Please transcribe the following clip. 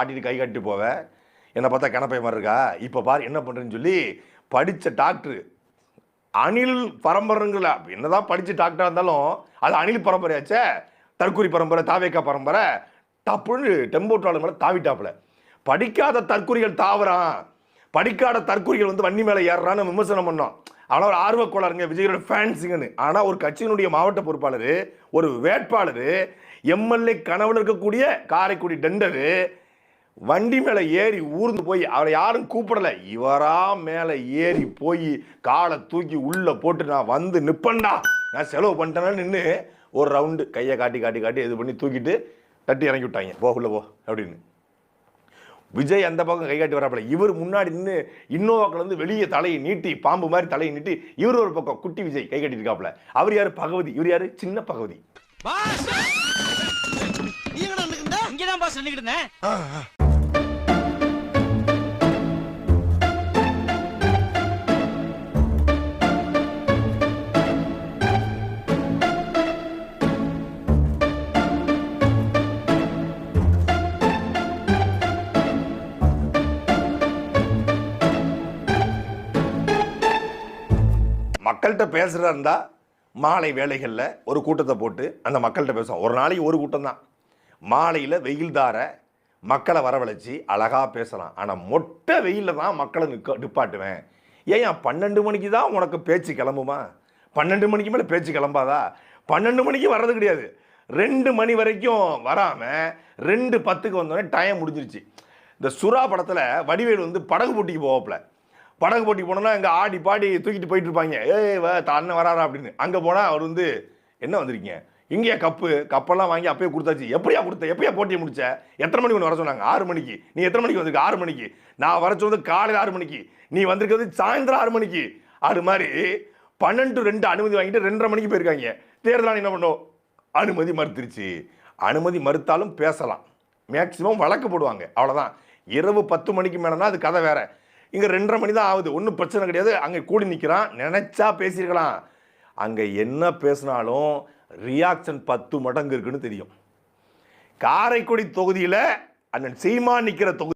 ஆட்டிட்டு கை கட்டி போவேன். என்னை பார்த்தா கணப்பை மாதிரி இருக்கா, இப்போ பாரு என்ன பண்ணுறேன்னு சொல்லி படித்த டாக்டரு அணில் பரம்பரைங்கள என்னதான் படித்து டாக்டராக இருந்தாலும் அது அணில் பரம்பரையாச்சே, தற்கூரி பரம்பரை, தாவேக்கா பரம்பரை, டப்புன்னு டெம்போ ட்ராவலர் மேலே தாவிட்டாப்புல. படிக்காத தற்கூரிகள் தாவறான், படிக்காத தற்கூரிகள் வந்து வண்டி மேலே ஏறுறான்னு விமர்சனம் பண்ணோம். ஆனால் ஒரு ஆர்வ கோளாறுங்க, விஜயோட ஃபேன்ஸுங்கன்னு. ஆனால் ஒரு கட்சியினுடைய மாவட்ட பொறுப்பாளர், ஒரு வேட்பாளர், எம்எல்ஏ கனவுல இருக்கக்கூடிய காரைக்குடி டெண்டரு வண்டி மேலே ஏறி ஊர்ந்து போய் அவரை யாரும் கூப்பிடல, இவரா மேலே ஏறி போய் காலை தூக்கி உள்ள போட்டு நான் வந்து நிப்பண்டா, நான் செலவு பண்ணிட்டேன்னு நின்று ஒரு ரவுண்டு கையை காட்டி காட்டி காட்டி இது பண்ணி தூக்கிட்டு தட்டி இறங்கி விட்டாங்க, போ உள்ள போ அப்படின்னு. விஜய் அந்த பக்கம் கை காட்டி வராப்பல, இவர் முன்னாடி நின்று இன்னோவாக்கில் வந்து வெளியே தலையை நீட்டி பாம்பு மாதிரி தலையை நீட்டி இவர் ஒரு பக்கம் குட்டி விஜய் கை கட்டி இருக்காப்ல. அவர் யாரு? பகவதி. இவர் யாரு? சின்ன பகவதி. மக்கள்கிட்ட பேசுகிறதா இருந்தால் மாலை வேலைகளில் ஒரு கூட்டத்தை போட்டு அந்த மக்கள்கிட்ட பேசுவோம். ஒரு நாளைக்கு ஒரு கூட்டம் தான். மாலையில் வெயில் தார மக்களை வரவழைச்சி அழகாக பேசலாம். ஆனால் மொட்டை வெயிலில் தான் மக்களை நிப்பாட்டுவேன். ஏன் 12 மணிக்கு தான் உனக்கு பேச்சு கிளம்புமா? 12 மணிக்கு மேலே பேச்சு கிளம்பாதா? 12 மணிக்கு வர்றது கிடையாது, 2 மணி வரைக்கும் வராமல் 2:10 வந்தோடனே டைம் முடிஞ்சிருச்சு. இந்த சுறா படத்தில் வடிவேல் வந்து படகு போட்டிக்கு போவாப்புல. படகு போட்டி போனோன்னா இங்கே ஆடி பாடி தூக்கிட்டு போயிட்டு இருப்பாங்க, அண்ணன் வராரா அப்படின்னு. அங்கே போனால் அவர் வந்து என்ன வந்திருக்கீங்க, இங்கேயா கப்பெல்லாம் வாங்கி அப்பயே கொடுத்தாச்சு, எப்படியா கொடுத்த, எப்படியா போட்டியை முடிச்ச, எத்தனை மணிக்கு ஒன்று வர சொன்னாங்க? 6 மணிக்கு. நீ எத்தனை மணிக்கு வந்திருக்க? 6 மணிக்கு. நான் வர சொன்னது காலையில் 6 மணிக்கு, நீ வந்திருக்கிறது சாயந்தரம் 6 மணிக்கு. அது மாதிரி 12 to 2 அனுமதி வாங்கிட்டு 2:30 மணிக்கு போயிருக்காங்க. தேர்தலான என்ன பண்ணோம்? அனுமதி மறுத்துருச்சு. அனுமதி மறுத்தாலும் பேசலாம், மேக்சிமம் வழக்கு போடுவாங்க, அவ்வளோதான். இரவு 10 மணிக்கு மேலேனா அது கதை வேற. இங்கே 2:30 மணி தான் ஆகுது, ஒன்றும் பிரச்சனை கிடையாது. அங்கே கூடி நிற்கிறான், நினைச்சா பேசியிருக்கலாம். அங்கே என்ன பேசினாலும் ரியாக்ஷன் 10 மடங்கு இருக்குன்னு தெரியும். காரைக்குடி தொகுதியில் அண்ணன் சீமான் நிற்கிற தொகுதி